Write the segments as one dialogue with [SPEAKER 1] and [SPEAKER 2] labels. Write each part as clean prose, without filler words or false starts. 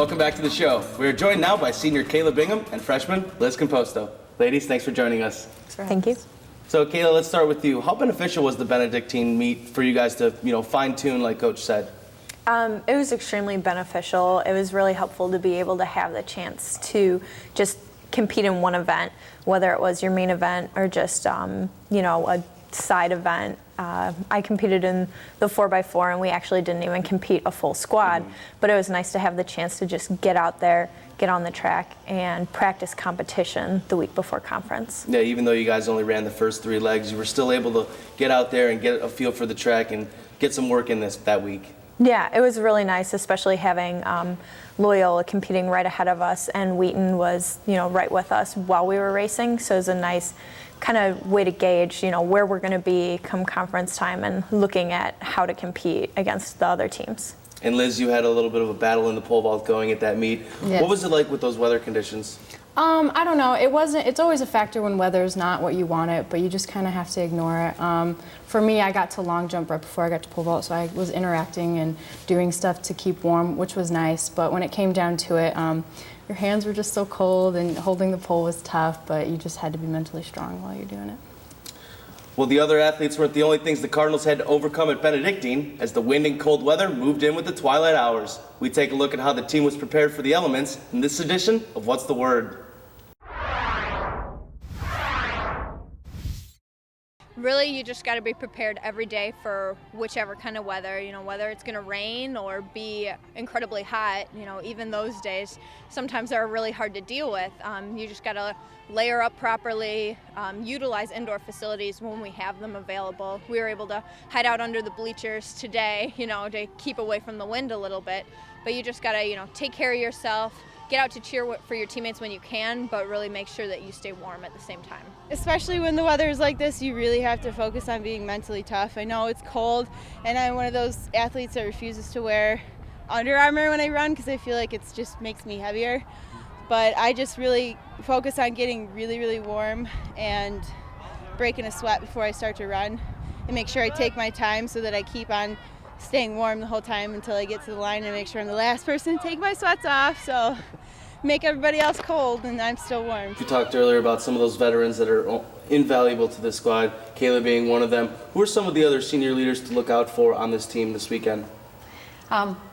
[SPEAKER 1] Welcome back to the show. We are joined now by senior Kayla Bingham and freshman Liz Composto. Ladies, thanks for joining us.
[SPEAKER 2] Thank you.
[SPEAKER 1] So Kayla, let's start with you. How beneficial was the Benedictine meet for you guys to, fine tune like Coach said?
[SPEAKER 2] It was extremely beneficial. It was really helpful to be able to have the chance to just compete in one event, whether it was your main event or just, a side event. I competed in the 4x4, and we actually didn't even compete a full squad, but it was nice to have the chance to just get out there, get on the track, and practice competition the week before conference.
[SPEAKER 1] Yeah, even though you guys only ran the first 3 legs, you were still able to get out there and get a feel for the track and get some work in that week.
[SPEAKER 2] Yeah, it was really nice, especially having Loyola competing right ahead of us, and Wheaton was, right with us while we were racing. So it was a nice kind of way to gauge, where we're going to be come conference time and looking at how to compete against the other teams.
[SPEAKER 1] And Liz, you had a little bit of a battle in the pole vault going at that meet.
[SPEAKER 3] Yes.
[SPEAKER 1] What was it like with those weather conditions?
[SPEAKER 3] I don't know. It's always a factor when weather's not what you want it, but you just kind of have to ignore it. For me, I got to long jump right before I got to pole vault, so I was interacting and doing stuff to keep warm, which was nice. But when it came down to it, your hands were just so cold, and holding the pole was tough, but you just had to be mentally strong while you're doing it.
[SPEAKER 1] Well, the other athletes weren't the only things the Cardinals had to overcome at Benedictine as the wind and cold weather moved in with the twilight hours. We take a look at how the team was prepared for the elements in this edition of What's the Word?
[SPEAKER 4] Really, you just got to be prepared every day for whichever kind of weather, whether it's going to rain or be incredibly hot, even those days sometimes are really hard to deal with. You just got to layer up properly, utilize indoor facilities when we have them available. We were able to hide out under the bleachers today, to keep away from the wind a little bit, but you just got to, take care of yourself. Get out to cheer for your teammates when you can, but really make sure that you stay warm at the same time.
[SPEAKER 5] Especially when the weather is like this, you really have to focus on being mentally tough. I know it's cold, and I'm one of those athletes that refuses to wear Under Armour when I run because I feel like it just makes me heavier. But I just really focus on getting really, really warm and breaking a sweat before I start to run, and make sure I take my time so that I keep on staying warm the whole time until I get to the line, and make sure I'm the last person to take my sweats off, so make everybody else cold and I'm still warm.
[SPEAKER 1] You talked earlier about some of those veterans that are invaluable to this squad, Kayla being one of them. Who are some of the other senior leaders to look out for on this team this weekend?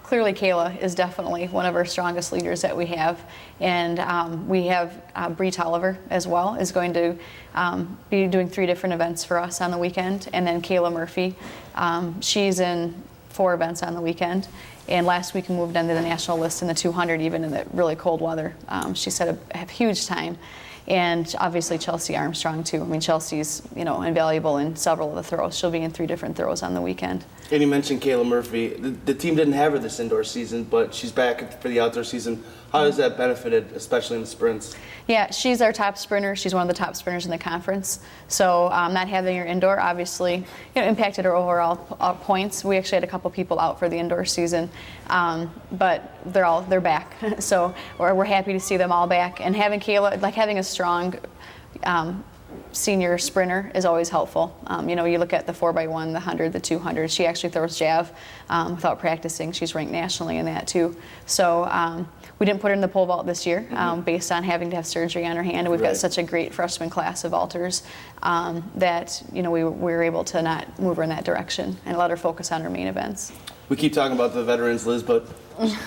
[SPEAKER 6] Clearly Kayla is definitely one of our strongest leaders that we have, and we have Bree Tolliver as well is going to be doing 3 different events for us on the weekend, and then Kayla Murphy, she's in 4 events on the weekend, and last week we moved into the national list in the 200 even in the really cold weather. She set a huge time. And obviously Chelsea Armstrong too. I mean, Chelsea's, invaluable in several of the throws. She'll be in 3 different throws on the weekend.
[SPEAKER 1] And you mentioned Kayla Murphy. The team didn't have her this indoor season, but she's back for the outdoor season. How has that benefited, especially in the sprints?
[SPEAKER 6] Yeah, she's our top sprinter. She's one of the top sprinters in the conference. So not having her indoor obviously impacted her overall points. We actually had a couple people out for the indoor season, but they're back. So we're happy to see them all back. And having Kayla, having a strong senior sprinter is always helpful. You look at the 4x1, the 100, the 200. She actually throws jav without practicing. She's ranked nationally in that too. So we didn't put her in the pole vault this year based on having to have surgery on her hand. And we've got such a great freshman class of vaulters that we were able to not move her in that direction and let her focus on her main events.
[SPEAKER 1] We keep talking about the veterans, Liz, but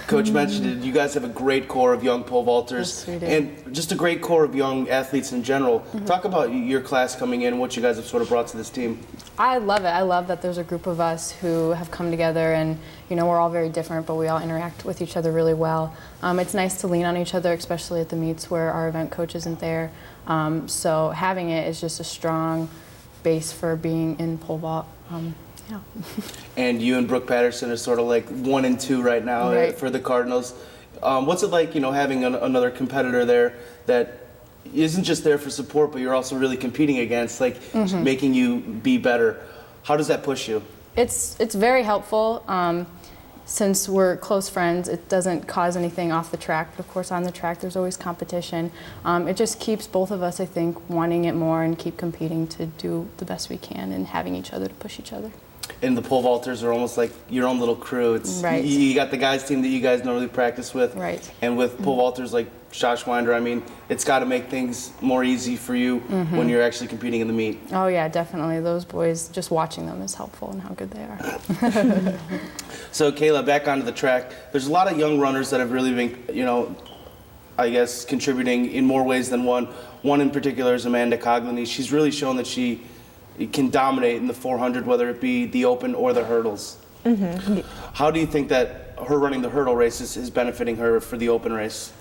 [SPEAKER 1] Coach mentioned it. You guys have a great core of young pole vaulters,
[SPEAKER 3] Yes, we do.
[SPEAKER 1] and just a great core of young athletes in general. Talk about your class coming in, what you guys have sort of brought to this team.
[SPEAKER 3] I love it. I love that there's a group of us who have come together, and we're all very different, but we all interact with each other really well. It's nice to lean on each other, especially at the meets where our event coach isn't there. So having it is just a strong base for being in pole vault. Yeah.
[SPEAKER 1] And you and Brooke Patterson are sort of like 1 and 2 right now for the Cardinals. What's it like, having another competitor there that isn't just there for support, but you're also really competing against, making you be better? How does that push you?
[SPEAKER 3] It's very helpful. Since we're close friends, it doesn't cause anything off the track. But of course, on the track, there's always competition. It just keeps both of us, I think, wanting it more and keep competing to do the best we can and having each other to push each other.
[SPEAKER 1] And the pole vaulters are almost like your own little crew. It's
[SPEAKER 3] Right.
[SPEAKER 1] you got the guys team that you guys normally practice with.
[SPEAKER 3] Right.
[SPEAKER 1] And with pole vaulters like Schachwinder, I mean, it's got to make things more easy for you when you're actually competing in the meet.
[SPEAKER 3] Oh yeah, definitely. Those boys, just watching them is helpful in how good they are.
[SPEAKER 1] So Kayla, back onto the track. There's a lot of young runners that have really been, I guess, contributing in more ways than one. One in particular is Amanda Coglany. She's really shown that she can dominate in the 400, whether it be the open or the hurdles. How do you think that her running the hurdle race is benefiting her for the open race?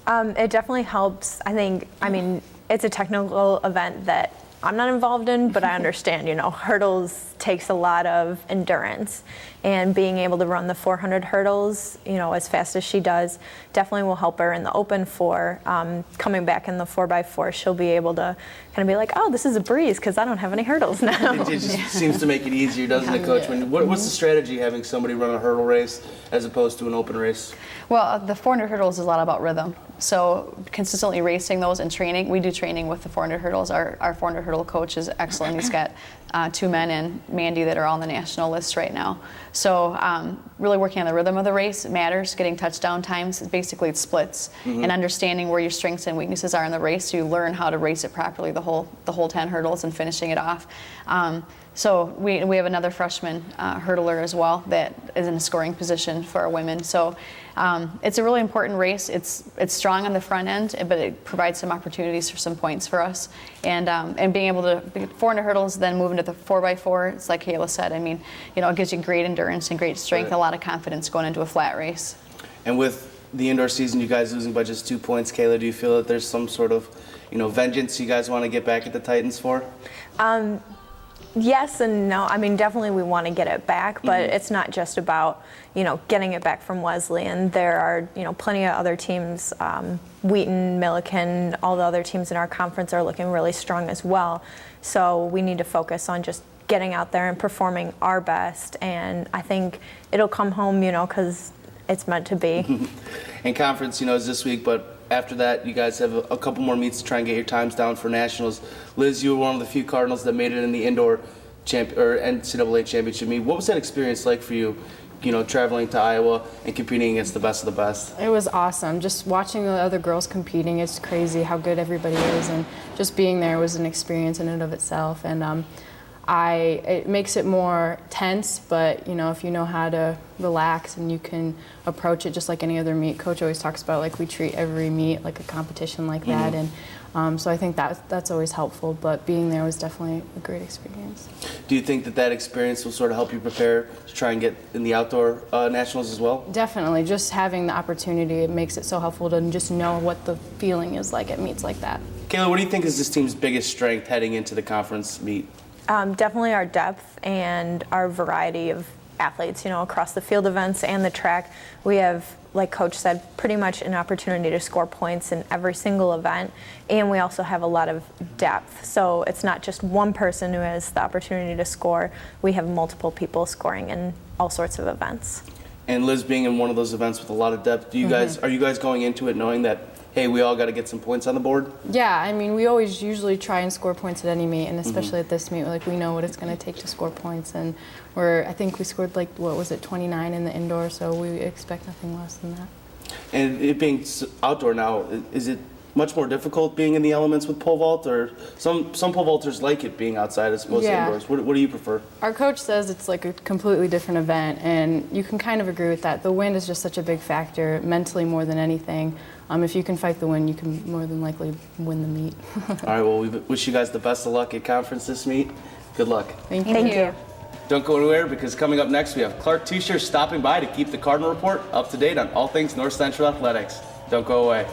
[SPEAKER 2] It definitely helps. I mean, it's a technical event that I'm not involved in, but I understand, hurdles takes a lot of endurance, and being able to run the 400 hurdles, as fast as she does, definitely will help her in the open 4. Coming back in the 4x4, she'll be able to kind of be like, oh, this is a breeze because I don't have any hurdles now.
[SPEAKER 1] It just seems to make it easier, doesn't it, Coach? What's the strategy having somebody run a hurdle race as opposed to an open race?
[SPEAKER 6] Well, the 400 hurdles is a lot about rhythm. So consistently racing those and training. We do training with the 400 hurdles. Our 400 hurdle coach is excellent. He's got 2 men and Mandy that are on the national list right now. So really working on the rhythm of the race matters. Getting touchdown times, basically it's splits, and understanding where your strengths and weaknesses are in the race, so you learn how to race it properly the whole 10 hurdles and finishing it off. So we have another freshman hurdler as well that is in a scoring position for our women. So it's a really important race. It's strong on the front end, but it provides some opportunities for some points for us. And being able to 400 hurdles, then move into the 4x4. It's like Kayla said. I mean, it gives you great endurance and great strength, a lot of confidence going into a flat race.
[SPEAKER 1] And with the indoor season, you guys losing by just 2 points, Kayla, do you feel that there's some sort of, vengeance you guys want to get back at the Titans for?
[SPEAKER 2] Yes and no. I mean, definitely we want to get it back, but it's not just about, getting it back from Wesleyan. There are, plenty of other teams, Wheaton, Milliken, all the other teams in our conference are looking really strong as well. So we need to focus on just getting out there and performing our best. And I think it'll come home, because it's meant to be.
[SPEAKER 1] And conference, is this week, but after that, you guys have a couple more meets to try and get your times down for nationals. Liz, you were one of the few Cardinals that made it in the indoor NCAA championship meet. What was that experience like for you, traveling to Iowa and competing against the best of the best?
[SPEAKER 3] It was awesome. Just watching the other girls competing, it's crazy how good everybody is, and just being there was an experience in and of itself. And it makes it more tense, but if you know how to relax and you can approach it just like any other meet. Coach always talks about we treat every meet like a competition like that, and so I think that's always helpful. But being there was definitely a great experience.
[SPEAKER 1] Do you think that experience will sort of help you prepare to try and get in the outdoor nationals as well?
[SPEAKER 3] Definitely, just having the opportunity, it makes it so helpful to just know what the feeling is like at meets like that.
[SPEAKER 1] Kayla, what do you think is this team's biggest strength heading into the conference meet?
[SPEAKER 2] Definitely our depth and our variety of athletes, across the field events and the track. We have, like Coach said, pretty much an opportunity to score points in every single event, and we also have a lot of depth. So it's not just one person who has the opportunity to score. We have multiple people scoring in all sorts of events.
[SPEAKER 1] And Liz, being in one of those events with a lot of depth, are you guys going into it knowing that, hey, we all got to get some points on the board?
[SPEAKER 3] Yeah, I mean, we always usually try and score points at any meet, and especially at this meet, we know what it's going to take to score points, and I think we scored 29 in the indoor, so we expect nothing less than that. And
[SPEAKER 1] it being outdoor now, is it much more difficult being in the elements with pole vault, or some pole vaulters like it being outside as opposed to indoors? What do you prefer?
[SPEAKER 3] Our coach says it's like a completely different event, and you can kind of agree with that. The wind is just such a big factor, mentally more than anything. If you can fight the wind, you can more than likely win the meet.
[SPEAKER 1] All right, well, we wish you guys the best of luck at conference this meet. Good luck.
[SPEAKER 3] Thank you.
[SPEAKER 2] Thank you.
[SPEAKER 1] Don't go anywhere, because coming up next we have Clark T-Shirt stopping by to keep the Cardinal Report up to date on all things North Central athletics. Don't go away.